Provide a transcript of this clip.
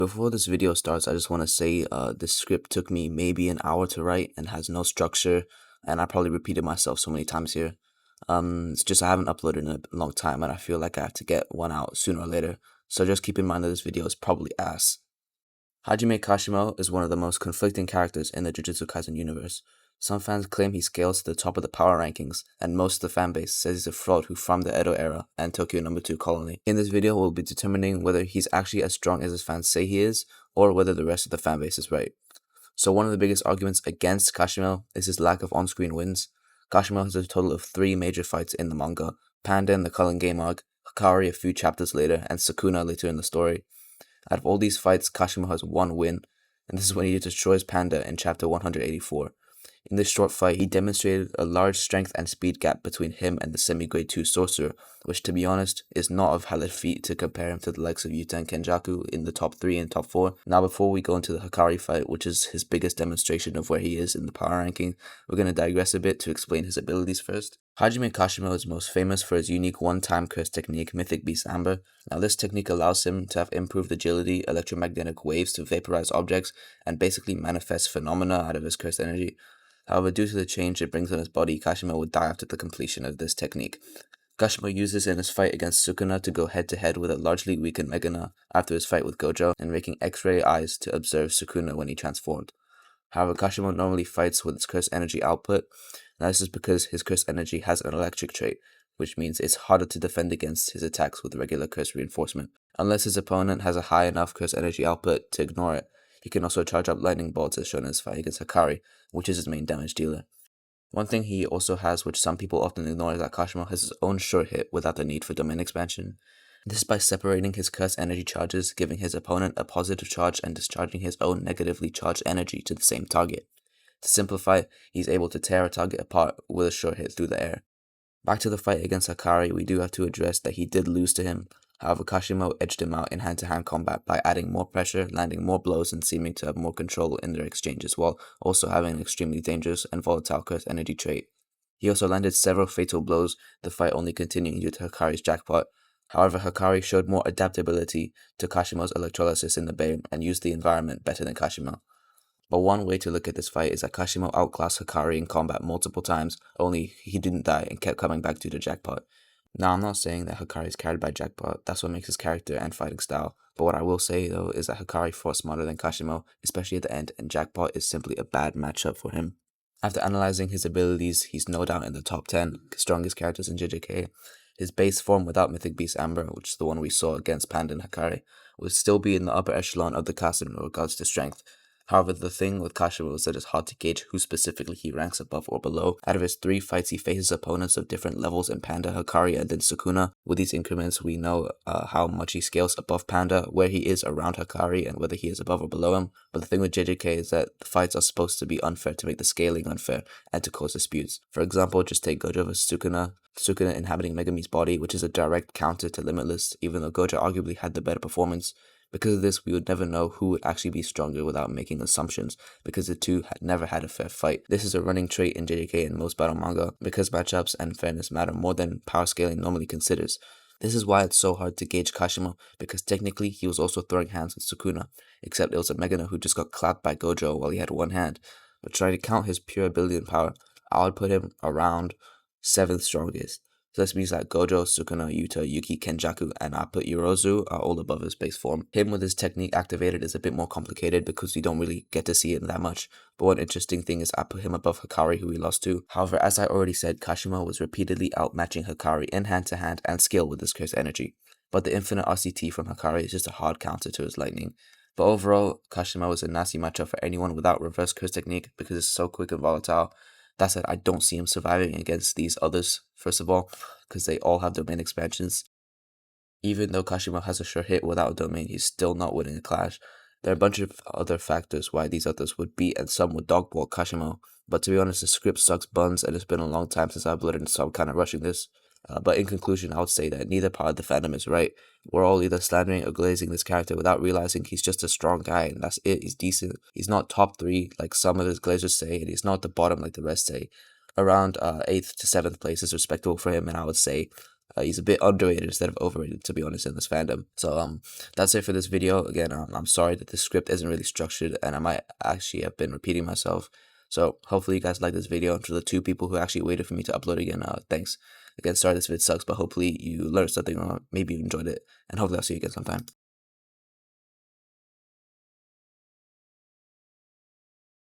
Before this video starts, I just want to say this script took me maybe an hour to write and has no structure, and I probably repeated myself so many times here. It's just I haven't uploaded in a long time, and I feel like I have to get one out sooner or later, so just keep in mind that this video is probably ass. Hajime Kashimo is one of the most conflicting characters in the Jujutsu Kaisen universe. Some fans claim he scales to the top of the power rankings, and most of the fanbase says he's a fraud who farmed the Edo era and Tokyo #2 colony. In this video, we'll be determining whether he's actually as strong as his fans say he is, or whether the rest of the fanbase is right. So one of the biggest arguments against Kashimo is his lack of on-screen wins. Kashimo has a total of 3 major fights in the manga: Panda in the Culling Game arc, Hakari a few chapters later, and Sukuna later in the story. Out of all these fights, Kashimo has 1 win, and this is when he destroys Panda in chapter 184. In this short fight, he demonstrated a large strength and speed gap between him and the semi-grade 2 sorcerer, which to be honest, is not a valid feat to compare him to the likes of Yuta and Kenjaku in the top 3 and top 4. Now before we go into the Hakari fight, which is his biggest demonstration of where he is in the power ranking, we're going to digress a bit to explain his abilities first. Hajime Kashimo is most famous for his unique one-time curse technique, Mythic Beast Amber. Now this technique allows him to have improved agility, electromagnetic waves to vaporize objects, and basically manifest phenomena out of his cursed energy. However, due to the change it brings on his body, Kashimo would die after the completion of this technique. Kashimo uses in his fight against Sukuna to go head-to-head with a largely weakened Megana after his fight with Gojo, and making X-ray eyes to observe Sukuna when he transformed. However, Kashimo normally fights with his cursed energy output. Now this is because his cursed energy has an electric trait, which means it's harder to defend against his attacks with regular curse reinforcement. Unless his opponent has a high enough cursed energy output to ignore it, he can also charge up lightning bolts as shown in his fight against Hakari, which is his main damage dealer. One thing he also has, which some people often ignore, is that Kashimo has his own sure hit without the need for domain expansion. This is by separating his cursed energy charges, giving his opponent a positive charge and discharging his own negatively charged energy to the same target. To simplify, he's able to tear a target apart with a sure hit through the air. Back to the fight against Hakari, we do have to address that he did lose to him. However, Kashimo edged him out in hand-to-hand combat by adding more pressure, landing more blows, and seeming to have more control in their exchanges, while also having an extremely dangerous and volatile cursed energy trait. He also landed several fatal blows, the fight only continuing due to Hakari's jackpot. However, Hakari showed more adaptability to Kashimo's electrolysis in the bay and used the environment better than Kashimo. But one way to look at this fight is that Kashimo outclassed Hakari in combat multiple times, only he didn't die and kept coming back due to jackpot. Now, I'm not saying that Hakari is carried by jackpot, that's what makes his character and fighting style, but what I will say though is that Hakari fought smarter than Kashimo, especially at the end, and jackpot is simply a bad matchup for him. After analyzing his abilities, he's no doubt in the top 10 strongest characters in JJK. His base form without Mythic Beast Amber, which is the one we saw against Panda and Hakari, would still be in the upper echelon of the cast in regards to strength. However, the thing with Kashimo is that it's hard to gauge who specifically he ranks above or below. Out of his 3 fights, he faces opponents of different levels in Panda, Hakari, and then Sukuna. With these increments, we know how much he scales above Panda, where he is around Hakari, and whether he is above or below him. But the thing with JJK is that the fights are supposed to be unfair to make the scaling unfair and to cause disputes. For example, just take Gojo vs Sukuna. Sukuna inhabiting Megami's body, which is a direct counter to Limitless, even though Gojo arguably had the better performance. Because of this, we would never know who would actually be stronger without making assumptions, because the two had never had a fair fight. This is a running trait in JJK and most battle manga, because matchups and fairness matter more than power scaling normally considers. This is why it's so hard to gauge Kashimo, because technically he was also throwing hands with Sukuna, except it was a Megana who just got clapped by Gojo while he had one hand. But trying to count his pure ability and power, I would put him around 7th strongest. So this means that Gojo, Sukuna, Yuta, Yuki, Kenjaku, and I put Yorozu are all above his base form. Him with his technique activated is a bit more complicated because we don't really get to see it that much. But one interesting thing is I put him above Hakari, who he lost to. However, as I already said, Kashimo was repeatedly outmatching Hakari in hand-to-hand and skill with his cursed energy. But the infinite RCT from Hakari is just a hard counter to his lightning. But overall, Kashimo is a nasty matchup for anyone without reverse curse technique because it's so quick and volatile. That said, I don't see him surviving against these others, first of all, because they all have domain expansions. Even though Kashimo has a sure hit without a domain, he's still not winning a clash. There are a bunch of other factors why these others would beat, and some would dogwalk Kashimo. But to be honest, the script sucks buns, and it's been a long time since I've uploaded, so I'm kind of rushing this. But in conclusion, I would say that neither part of the fandom is right. We're all either slandering or glazing this character without realizing he's just a strong guy, and that's it. He's decent. He's not top 3 like some of his glazers say, and he's not the bottom like the rest say. Around 8th to 7th place is respectable for him, and I would say He's a bit underrated instead of overrated, to be honest, in this fandom. So that's it for this video. Again, I'm sorry that the script isn't really structured, and I might actually have been repeating myself. So hopefully you guys like this video. And for the 2 people who actually waited for me to upload again, thanks. Again, sorry this vid sucks, but hopefully you learned something, or maybe you enjoyed it, and hopefully I'll see you again sometime.